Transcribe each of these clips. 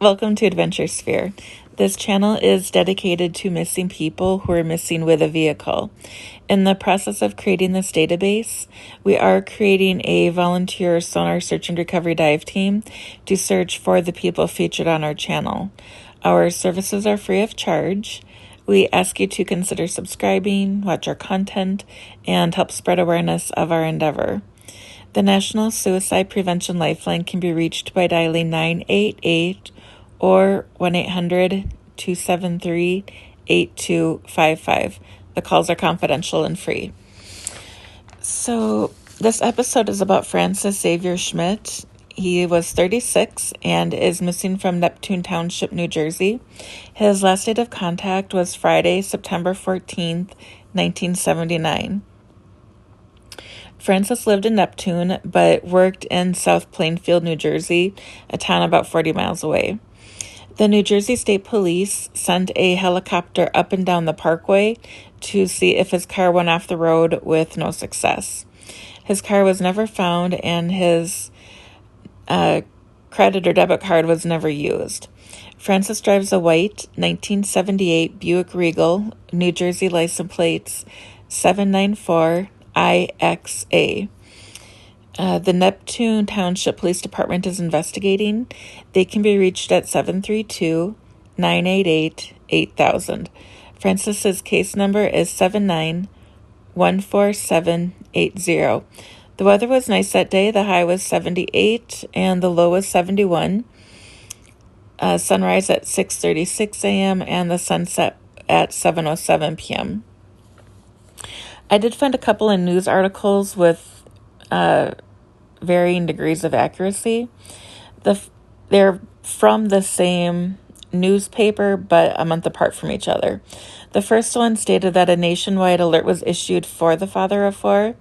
Welcome to AdventureSphere. This channel is dedicated to missing people who are missing with a vehicle. In the process of creating this database, we are creating a volunteer sonar search and recovery dive team to search for the people featured on our channel. Our services are free of charge. We ask you to consider subscribing, watch our content, and help spread awareness of our endeavor. The National Suicide Prevention Lifeline can be reached by dialing 988 or 1-800-273-8255. The calls are confidential and free. So this episode is about Francis Xavier Schmidt. He was 36 and is missing from Neptune Township, New Jersey. His last date of contact was Friday, September 14th, 1979. Francis lived in Neptune, but worked in South Plainfield, New Jersey, a town about 40 miles away. The New Jersey State Police sent a helicopter up and down the parkway to see if his car went off the road with no success. His car was never found, and his credit or debit card was never used. Francis drives a white 1978 Buick Regal, New Jersey license plates 794 IXA. The Neptune Township Police Department is investigating. They can be reached at 732-988-8000. Francis's case number is 7914780. The weather was nice that day. The high was 78 and the low was 71. Sunrise at 6:36 a.m. and the sunset at 7:07 p.m. I did find a couple of news articles with varying degrees of accuracy. They're from the same newspaper, but a month apart from each other. The first one stated that a nationwide alert was issued for the father of four.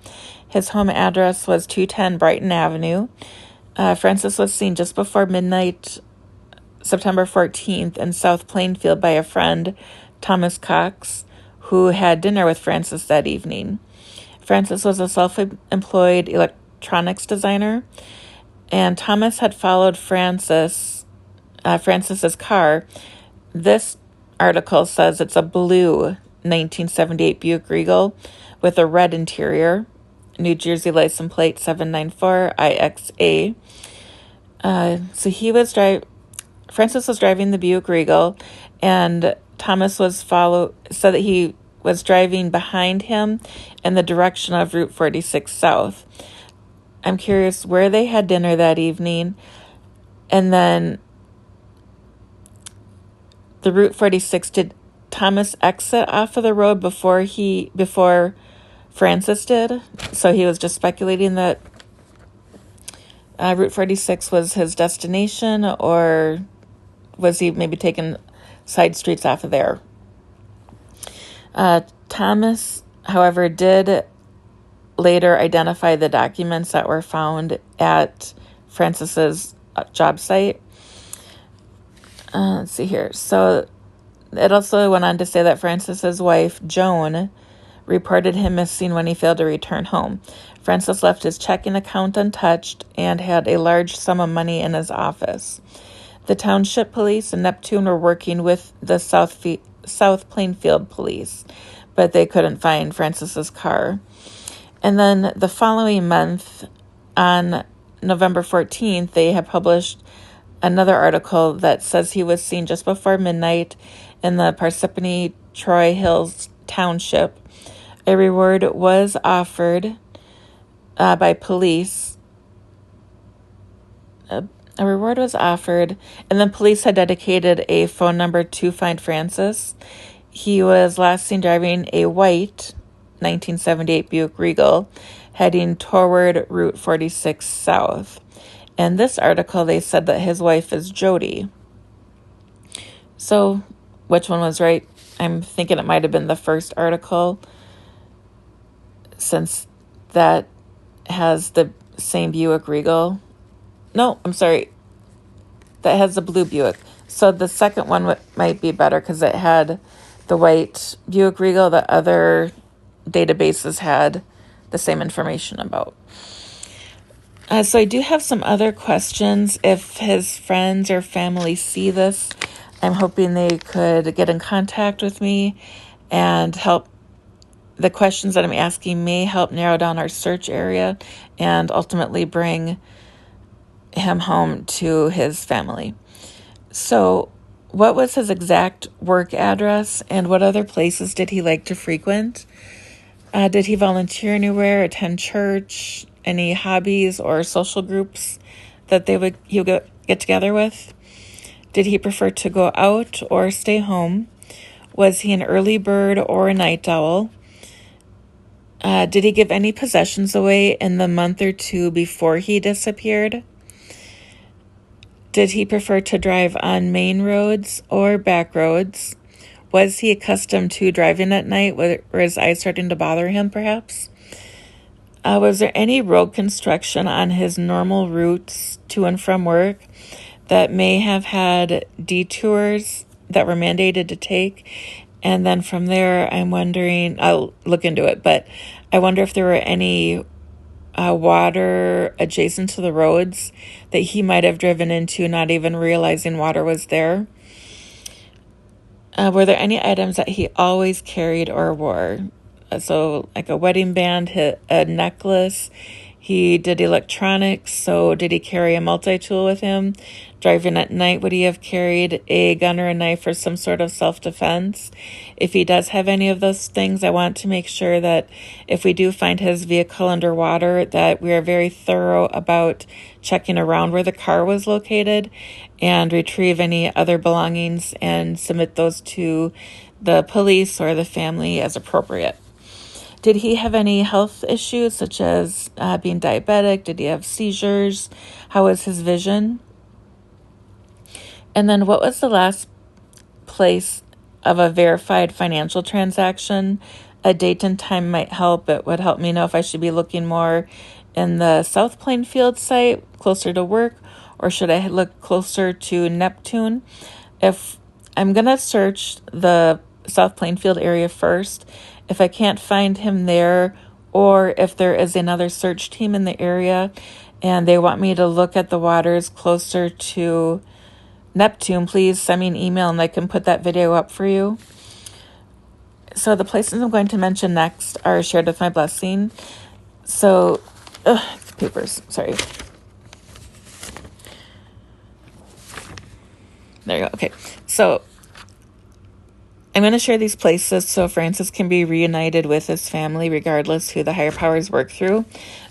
His home address was 210 Brighton Avenue. Francis was seen just before midnight, September 14th, in South Plainfield by a friend, Thomas Cox, who had dinner with Francis that evening. Francis was a self-employed electronics designer, and Thomas had followed Francis's car. This article says it's a blue 1978 Buick Regal with a red interior, New Jersey license plate 794 IXA. Francis was driving the Buick Regal, and Thomas said that he was driving behind him in the direction of Route 46 South. I'm curious where they had dinner that evening, and then the Route 46, did Thomas exit off of the road before Francis did? So he was just speculating that Route 46 was his destination, or was he maybe taking side streets off of there? Thomas, however, did later identify the documents that were found at Francis's job site. Let's see here. So it also went on to say that Francis's wife, Joan, reported him missing when he failed to return home. Francis left his checking account untouched and had a large sum of money in his office. The Township Police in Neptune were working with the South Plainfield Police, but they couldn't find Francis's car. And then the following month, on November 14th, they had published another article that says he was seen just before midnight in the Parsippany Troy Hills Township. A reward was offered by police. A reward was offered, and then police had dedicated a phone number to find Francis. He was last seen driving a white 1978 Buick Regal, heading toward Route 46 South. In this article, they said that his wife is Jody. So, which one was right? I'm thinking it might have been the first article, since that has the same Buick Regal. No, I'm sorry. That has the blue Buick. So the second one might be better because it had the white Buick Regal. The other databases had the same information about. So I do have some other questions. If his friends or family see this, I'm hoping they could get in contact with me and help. The questions that I'm asking may help narrow down our search area and ultimately bring him home to his family. So, what was his exact work address, and what other places did he like to frequent? Did he volunteer anywhere, attend church, any hobbies or social groups that he would get together with? Did he prefer to go out or stay home? Was he an early bird or a night owl? Did he give any possessions away in the month or two before he disappeared? Did he prefer to drive on main roads or back roads? Was he accustomed to driving at night? Were his eyes starting to bother him, perhaps? Was there any road construction on his normal routes to and from work that may have had detours that were mandated to take? And then from there, I'm wondering, I'll look into it, but I wonder if there were any water adjacent to the roads that he might have driven into, not even realizing water was there. Were there any items that he always carried or wore? So like a wedding band, a necklace. He did electronics, so did he carry a multi-tool with him? Driving at night, would he have carried a gun or a knife for some sort of self-defense? If he does have any of those things, I want to make sure that if we do find his vehicle underwater, that we are very thorough about checking around where the car was located and retrieve any other belongings and submit those to the police or the family as appropriate. Did he have any health issues, such as being diabetic? Did he have seizures? How was his vision? And then what was the last place of a verified financial transaction? A date and time might help. It would help me know if I should be looking more in the South Plainfield site, closer to work, or should I look closer to Neptune? If I'm going to search the South Plainfield area first, if I can't find him there, or if there is another search team in the area and they want me to look at the waters closer to Neptune, please send me an email and I can put that video up for you. So the places I'm going to mention next are shared with my blessing. So, papers, sorry. There you go. Okay, so I'm going to share these places so Francis can be reunited with his family regardless who the higher powers work through.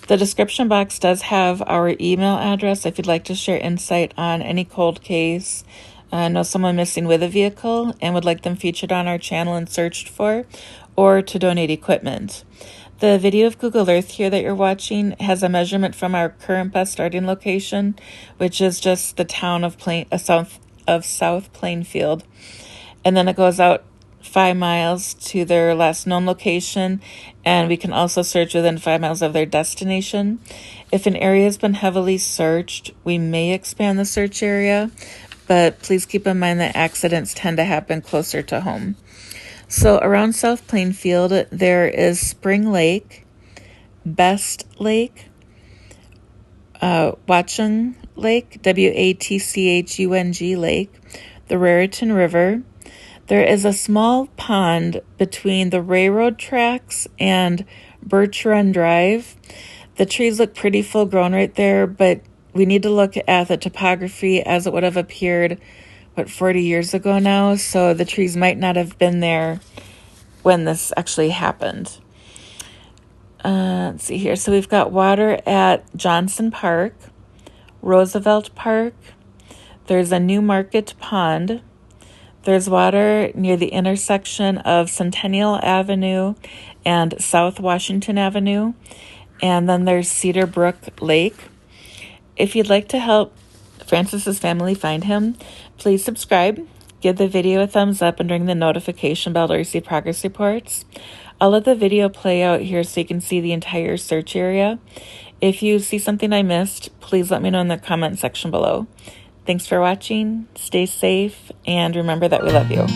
The description box does have our email address if you'd like to share insight on any cold case, know someone missing with a vehicle and would like them featured on our channel and searched for, or to donate equipment. The video of Google Earth here that you're watching has a measurement from our current bus starting location, which is just the town of South Plainfield. And then it goes out 5 miles to their last known location, and we can also search within 5 miles of their destination. If an area has been heavily searched, we may expand the search area, but please keep in mind that accidents tend to happen closer to home. So around South Plainfield, there is Spring Lake, Best Lake, Watchung Lake, Watchung Lake, the Raritan River. There is a small pond between the railroad tracks and Birch Run Drive. The trees look pretty full grown right there, but we need to look at the topography as it would have appeared, 40 years ago now? So the trees might not have been there when this actually happened. Let's see here. So we've got water at Johnson Park, Roosevelt Park. There's a New Market Pond. There's water near the intersection of Centennial Avenue and South Washington Avenue. And then there's Cedar Brook Lake. If you'd like to help Francis's family find him, please subscribe, give the video a thumbs up, and ring the notification bell to receive progress reports. I'll let the video play out here so you can see the entire search area. If you see something I missed, please let me know in the comment section below. Thanks for watching, stay safe, and remember that we love you.